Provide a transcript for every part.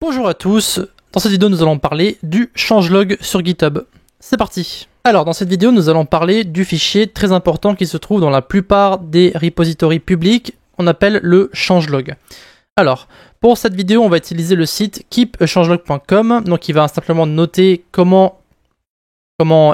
Bonjour à tous, dans cette vidéo nous allons parler du changelog sur GitHub. C'est parti. Alors dans cette vidéo nous allons parler du fichier très important qui se trouve dans la plupart des repositories publics, on appelle le changelog. Alors pour cette vidéo on va utiliser le site keepachangelog.com, donc il va simplement noter comment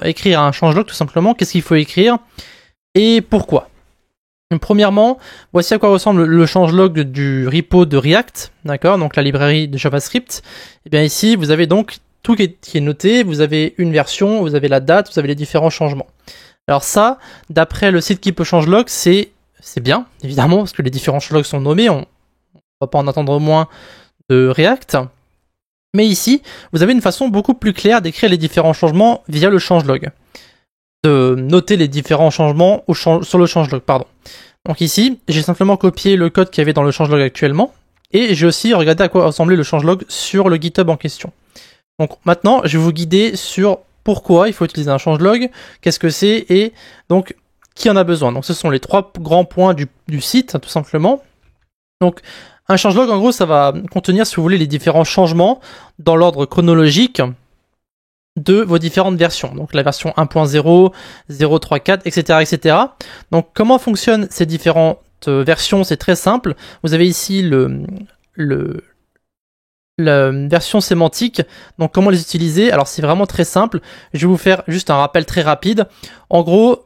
écrire un changelog tout simplement, qu'est-ce qu'il faut écrire et pourquoi. Premièrement, voici à quoi ressemble le changelog du repo de React, d'accord, donc la librairie de JavaScript. Et bien ici, vous avez donc tout qui est noté, vous avez une version, vous avez la date, vous avez les différents changements. Alors ça, d'après le site keepachangelog, c'est bien, évidemment, parce que les différents changelogs sont nommés, on va pas en attendre moins de React. Mais ici, vous avez une façon beaucoup plus claire d'écrire les différents changements via le changelog. De noter les différents changements sur le changelog, pardon. Donc ici, j'ai simplement copié le code qu'il y avait dans le changelog actuellement, et j'ai aussi regardé à quoi ressemblait le changelog sur le GitHub en question. Donc maintenant, je vais vous guider sur pourquoi il faut utiliser un changelog, qu'est-ce que c'est, et donc qui en a besoin. Donc ce sont les trois grands points du site, tout simplement. Donc un changelog, en gros, ça va contenir, si vous voulez, les différents changements dans l'ordre chronologique de vos différentes versions, donc la version 1.0, 0.3.4, etc., etc. Donc comment fonctionnent ces différentes versions? C'est très simple. Vous avez ici la version sémantique, donc comment les utiliser? Alors c'est vraiment très simple. Je vais vous faire juste un rappel très rapide. En gros,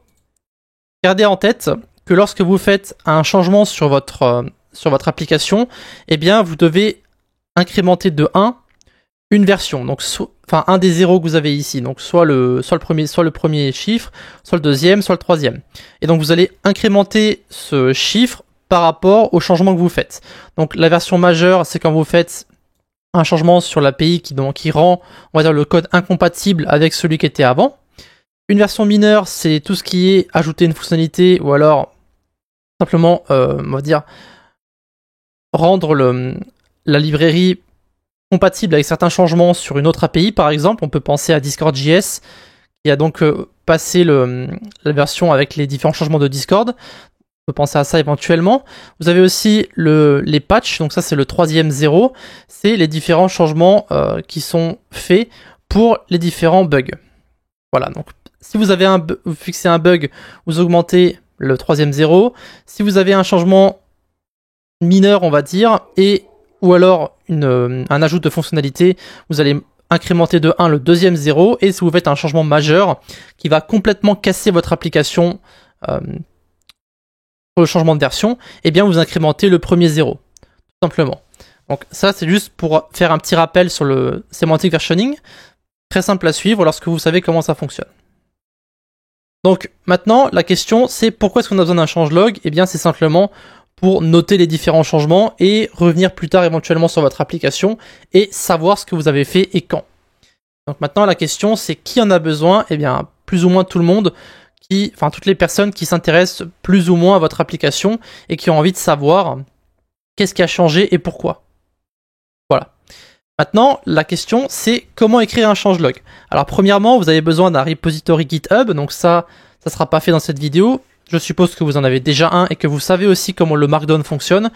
gardez en tête que lorsque vous faites un changement sur votre application, eh bien vous devez incrémenter de 1 une version, donc un des zéros que vous avez ici, donc soit le premier chiffre, soit le deuxième, soit le troisième. Et donc vous allez incrémenter ce chiffre par rapport au changement que vous faites. Donc la version majeure, c'est quand vous faites un changement sur l'API qui rend, on va dire, le code incompatible avec celui qui était avant. Une version mineure, c'est tout ce qui est ajouter une fonctionnalité ou alors simplement, on va dire, rendre la librairie compatible avec certains changements sur une autre API, par exemple. On peut penser à Discord.js, qui a donc passé la version avec les différents changements de Discord. On peut penser à ça éventuellement. Vous avez aussi les patchs, donc ça c'est le troisième zéro, c'est les différents changements qui sont faits pour les différents bugs. Voilà, donc si vous avez vous fixez un bug, vous augmentez le troisième zéro. Si vous avez un changement mineur, on va dire, ou alors un ajout de fonctionnalité, vous allez incrémenter de 1 le deuxième 0, et si vous faites un changement majeur qui va complètement casser votre application pour le changement de version, eh bien vous incrémentez le premier 0, tout simplement. Donc ça c'est juste pour faire un petit rappel sur le semantic versioning, très simple à suivre lorsque vous savez comment ça fonctionne. Donc maintenant la question c'est pourquoi est-ce qu'on a besoin d'un changelog? Eh bien c'est simplement pour noter les différents changements et revenir plus tard éventuellement sur votre application et savoir ce que vous avez fait et quand. Donc maintenant la question c'est qui en a besoin? Eh bien plus ou moins tout le monde, toutes les personnes qui s'intéressent plus ou moins à votre application et qui ont envie de savoir qu'est-ce qui a changé et pourquoi. Voilà. Maintenant la question c'est comment écrire un changelog. Alors premièrement vous avez besoin d'un repository GitHub, donc ça sera pas fait dans cette vidéo. Je suppose que vous en avez déjà un et que vous savez aussi comment le Markdown fonctionne.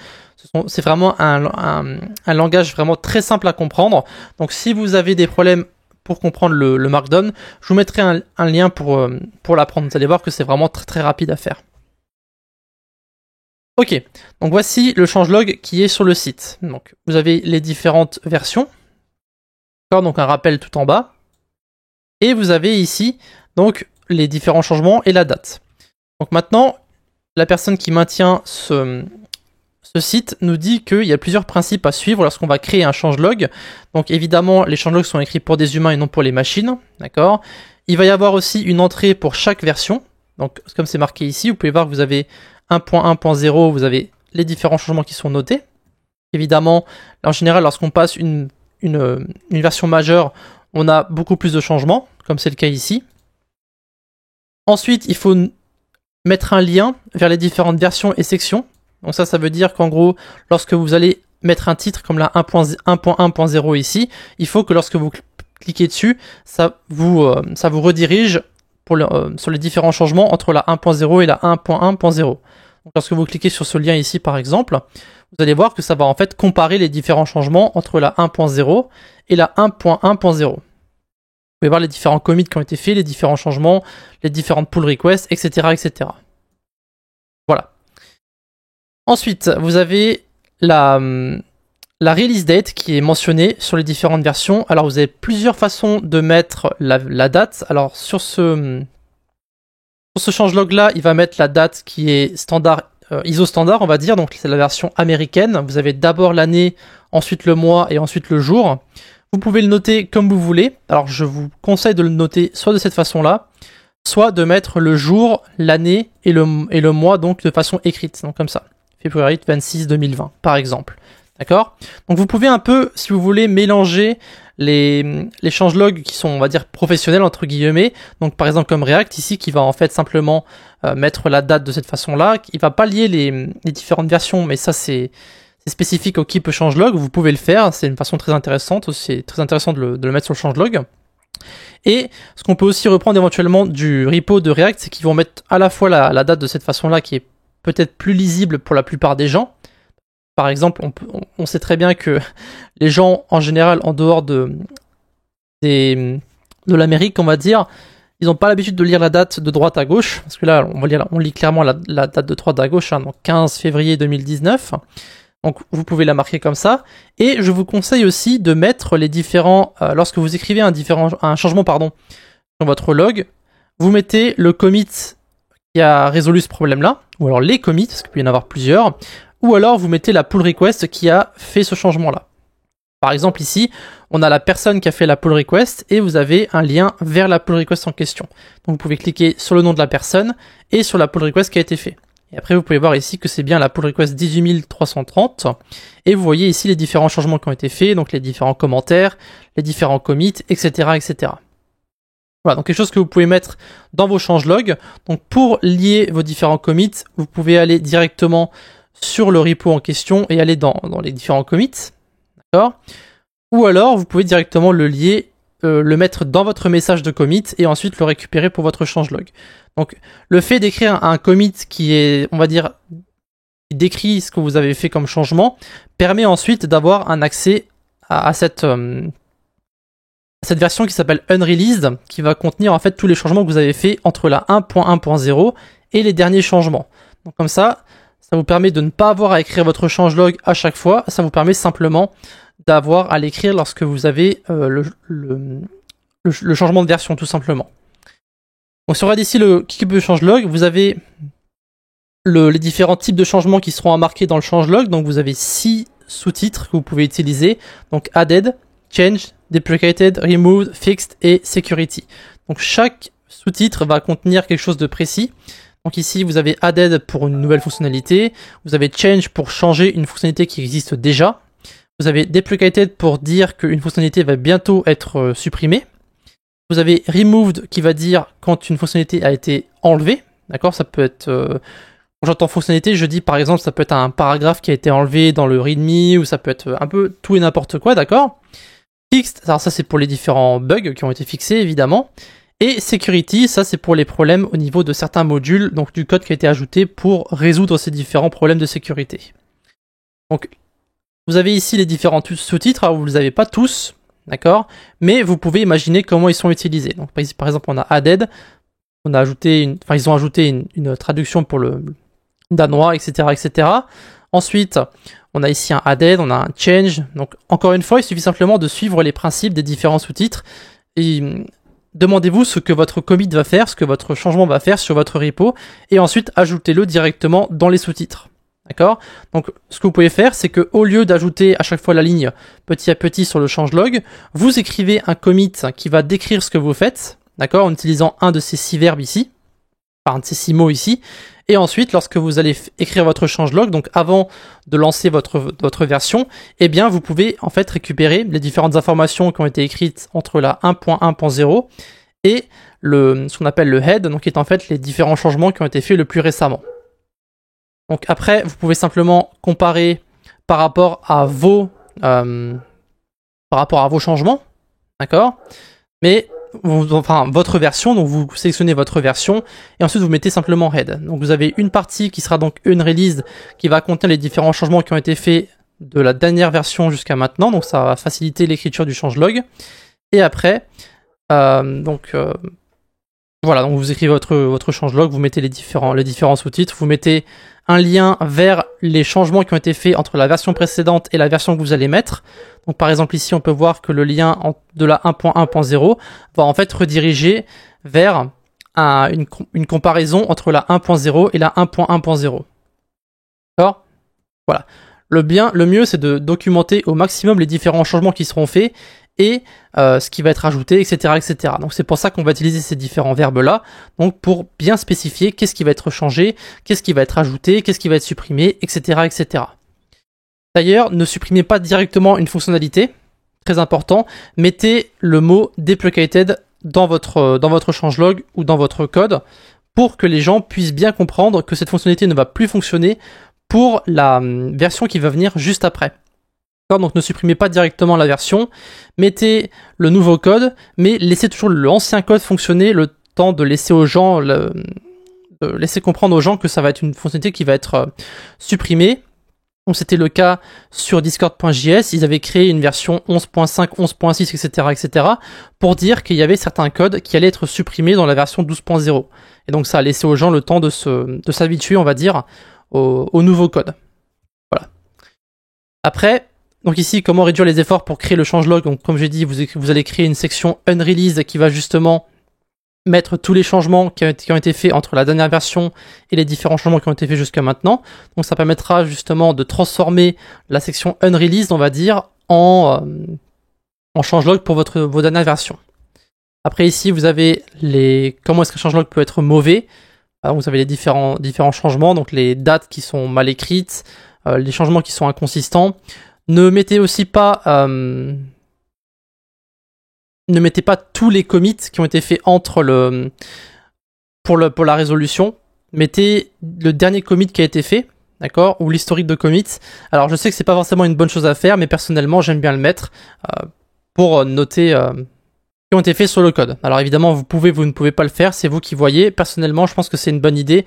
C'est vraiment un langage vraiment très simple à comprendre. Donc si vous avez des problèmes pour comprendre le Markdown, je vous mettrai un lien pour l'apprendre. Vous allez voir que c'est vraiment très très rapide à faire. Ok, donc voici le changelog qui est sur le site. Donc vous avez les différentes versions. Donc un rappel tout en bas. Et vous avez ici donc les différents changements et la date. Donc maintenant, la personne qui maintient ce site nous dit qu'il y a plusieurs principes à suivre lorsqu'on va créer un changelog. Donc évidemment, les changelogs sont écrits pour des humains et non pour les machines. D'accord. Il va y avoir aussi une entrée pour chaque version. Donc comme c'est marqué ici, vous pouvez voir que vous avez 1.1.0, vous avez les différents changements qui sont notés. Évidemment, en général, lorsqu'on passe une version majeure, on a beaucoup plus de changements, comme c'est le cas ici. Ensuite, il faut mettre un lien vers les différentes versions et sections. Donc ça veut dire qu'en gros, lorsque vous allez mettre un titre comme la 1.1.0 ici, il faut que lorsque vous cliquez dessus, ça vous redirige sur les différents changements entre la 1.0 et la 1.1.0. Donc lorsque vous cliquez sur ce lien ici par exemple, vous allez voir que ça va en fait comparer les différents changements entre la 1.0 et la 1.1.0. Vous pouvez voir les différents commits qui ont été faits, les différents changements, les différentes pull requests, etc., etc. Voilà. Ensuite, vous avez la release date qui est mentionnée sur les différentes versions. Alors, vous avez plusieurs façons de mettre la date. Alors, sur ce changelog là, il va mettre la date qui est standard, ISO standard, on va dire. Donc, c'est la version américaine. Vous avez d'abord l'année, ensuite le mois et ensuite le jour. Vous pouvez le noter comme vous voulez. Alors, je vous conseille de le noter soit de cette façon-là, soit de mettre le jour, l'année et le mois, donc de façon écrite. Donc, comme ça. Février 26 2020, par exemple. D'accord? Donc, vous pouvez un peu, si vous voulez, mélanger les changelogs qui sont, on va dire, professionnels, entre guillemets. Donc, par exemple, comme React, ici, qui va en fait simplement mettre la date de cette façon-là. Il va pas lier les différentes versions, mais ça, c'est spécifique au keep changelog. Vous pouvez le faire. C'est une façon très intéressante. C'est très intéressant de le mettre sur le changelog. Et ce qu'on peut aussi reprendre éventuellement du repo de React, c'est qu'ils vont mettre à la fois la date de cette façon-là, qui est peut-être plus lisible pour la plupart des gens. Par exemple, on sait très bien que les gens, en général, en dehors de l'Amérique, on va dire, ils n'ont pas l'habitude de lire la date de droite à gauche, parce que là, on lit clairement la date de droite à gauche, hein, donc 15 février 2019. Donc, vous pouvez la marquer comme ça. Et je vous conseille aussi de mettre les différents, lorsque vous écrivez un changement, sur votre log, vous mettez le commit qui a résolu ce problème-là, ou alors les commits, parce qu'il peut y en avoir plusieurs, ou alors vous mettez la pull request qui a fait ce changement-là. Par exemple ici, on a la personne qui a fait la pull request et vous avez un lien vers la pull request en question. Donc vous pouvez cliquer sur le nom de la personne et sur la pull request qui a été fait. Et après vous pouvez voir ici que c'est bien la pull request 18330 et vous voyez ici les différents changements qui ont été faits, donc les différents commentaires, les différents commits, etc., etc. Voilà, donc quelque chose que vous pouvez mettre dans vos changelogs. Donc pour lier vos différents commits, vous pouvez aller directement sur le repo en question et aller dans les différents commits. D'accord ? Ou alors vous pouvez directement le lier, le mettre dans votre message de commit et ensuite le récupérer pour votre changelog. Donc le fait d'écrire un commit qui est, on va dire, qui décrit ce que vous avez fait comme changement, permet ensuite d'avoir un accès à cette version qui s'appelle Unreleased, qui va contenir en fait tous les changements que vous avez fait entre la 1.1.0 et les derniers changements. Donc comme ça vous permet de ne pas avoir à écrire votre changelog à chaque fois, ça vous permet simplement d'avoir à l'écrire lorsque vous avez le changement de version tout simplement. Donc si on regarde ici le keep de changelog, vous avez les différents types de changements qui seront à marquer dans le changelog. Donc vous avez 6 sous-titres que vous pouvez utiliser, donc added, change, deprecated, removed, fixed et security. Donc chaque sous-titre va contenir quelque chose de précis. Donc ici vous avez added pour une nouvelle fonctionnalité, vous avez change pour changer une fonctionnalité qui existe déjà, vous avez deprecated pour dire qu'une fonctionnalité va bientôt être supprimée, vous avez removed qui va dire quand une fonctionnalité a été enlevée, d'accord, ça peut être, quand j'entends fonctionnalité, je dis par exemple ça peut être un paragraphe qui a été enlevé dans le readme, ou ça peut être un peu tout et n'importe quoi, d'accord. Fixed, alors ça c'est pour les différents bugs qui ont été fixés évidemment. Et security, ça c'est pour les problèmes au niveau de certains modules, donc du code qui a été ajouté pour résoudre ces différents problèmes de sécurité. Donc vous avez ici les différents sous-titres, alors vous ne les avez pas tous, d'accord, mais vous pouvez imaginer comment ils sont utilisés. Donc par exemple on a added, ils ont ajouté une traduction pour le danois, etc., etc. Ensuite, on a ici un added, on a un change. Donc encore une fois, il suffit simplement de suivre les principes des différents sous-titres et demandez-vous ce que votre commit va faire, ce que votre changement va faire sur votre repo, et ensuite ajoutez-le directement dans les sous-titres. D'accord ? Donc ce que vous pouvez faire, c'est que au lieu d'ajouter à chaque fois la ligne petit à petit sur le changelog, vous écrivez un commit qui va décrire ce que vous faites, d'accord, en utilisant un de ces 6 verbes ici, enfin un de ces 6 mots ici, et ensuite lorsque vous allez écrire votre changelog, donc avant de lancer votre version, eh bien vous pouvez en fait récupérer les différentes informations qui ont été écrites entre la 1.1.0 et ce qu'on appelle le head, donc qui est en fait les différents changements qui ont été faits le plus récemment. Donc après, vous pouvez simplement comparer par rapport à vos changements, d'accord ? Mais enfin votre version, donc vous sélectionnez votre version et ensuite vous mettez simplement head. Donc vous avez une partie qui sera donc une release qui va contenir les différents changements qui ont été faits de la dernière version jusqu'à maintenant, donc ça va faciliter l'écriture du changelog. Et après, voilà, donc vous écrivez votre changelog, vous mettez les différents sous-titres, vous mettez un lien vers les changements qui ont été faits entre la version précédente et la version que vous allez mettre. Donc par exemple ici on peut voir que le lien de la 1.1.0 va en fait rediriger vers une comparaison entre la 1.0 et la 1.1.0. D'accord ? Voilà. Le mieux c'est de documenter au maximum les différents changements qui seront faits et ce qui va être ajouté, etc., etc. Donc c'est pour ça qu'on va utiliser ces différents verbes-là, donc pour bien spécifier qu'est-ce qui va être changé, qu'est-ce qui va être ajouté, qu'est-ce qui va être supprimé, etc., etc. D'ailleurs, ne supprimez pas directement une fonctionnalité, très important, mettez le mot deprecated dans votre changelog ou dans votre code pour que les gens puissent bien comprendre que cette fonctionnalité ne va plus fonctionner pour la version qui va venir juste après. Donc ne supprimez pas directement la version, mettez le nouveau code, mais laissez toujours l'ancien code fonctionner le temps de laisser aux gens, de laisser comprendre aux gens que ça va être une fonctionnalité qui va être supprimée. Donc c'était le cas sur discord.js, ils avaient créé une version 11.5, 11.6, etc., etc. pour dire qu'il y avait certains codes qui allaient être supprimés dans la version 12.0. Et donc ça a laissé aux gens le temps de s'habituer, on va dire, au nouveau code. Voilà. Après, donc ici, comment réduire les efforts pour créer le changelog. Donc comme j'ai dit, vous allez créer une section unreleased qui va justement mettre tous les changements qui ont été faits entre la dernière version et les différents changements qui ont été faits jusqu'à maintenant. Donc ça permettra justement de transformer la section unreleased, on va dire, en changelog pour vos dernières versions. Après ici, vous avez comment est-ce qu'un changelog peut être mauvais. Alors, vous avez les différents changements, donc les dates qui sont mal écrites, les changements qui sont inconsistants. Ne mettez aussi pas tous les commits qui ont été faits pour la résolution. Mettez le dernier commit qui a été fait, d'accord, ou l'historique de commits. Alors je sais que c'est pas forcément une bonne chose à faire, mais personnellement j'aime bien le mettre pour noter qui ont été faits sur le code. Alors évidemment vous ne pouvez pas le faire, c'est vous qui voyez. Personnellement je pense que c'est une bonne idée,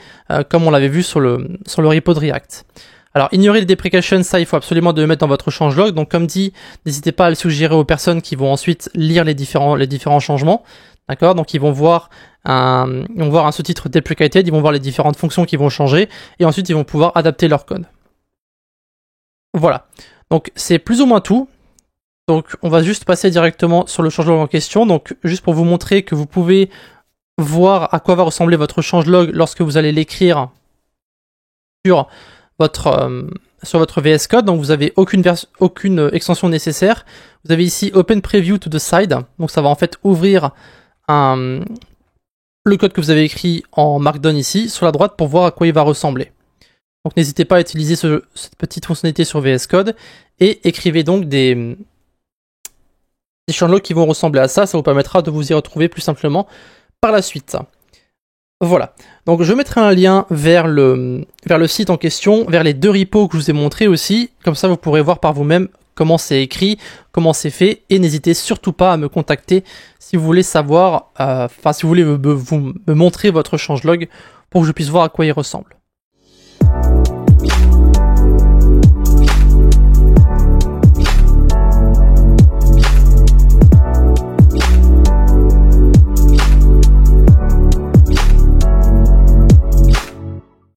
comme on l'avait vu sur le repo de React. Alors, ignorer les deprecations, ça, il faut absolument le mettre dans votre changelog. Donc, comme dit, n'hésitez pas à le suggérer aux personnes qui vont ensuite lire les différents changements. D'accord ? Donc, ils vont voir un sous-titre deprecated, ils vont voir les différentes fonctions qui vont changer, et ensuite, ils vont pouvoir adapter leur code. Voilà. Donc, c'est plus ou moins tout. Donc, on va juste passer directement sur le changelog en question. Donc, juste pour vous montrer que vous pouvez voir à quoi va ressembler votre changelog lorsque vous allez l'écrire sur votre VS Code. Donc vous avez aucune extension nécessaire. Vous avez ici Open Preview to the side, donc ça va en fait ouvrir le code que vous avez écrit en Markdown ici sur la droite pour voir à quoi il va ressembler. Donc n'hésitez pas à utiliser cette petite fonctionnalité sur VS Code et écrivez donc des changelogs qui vont ressembler à ça. Ça vous permettra de vous y retrouver plus simplement par la suite. Voilà, donc je mettrai un lien vers le site en question, vers les deux repos que je vous ai montrés aussi, comme ça vous pourrez voir par vous-même comment c'est écrit, comment c'est fait, et n'hésitez surtout pas à me contacter si vous voulez savoir, si vous voulez me montrer votre changelog pour que je puisse voir à quoi il ressemble.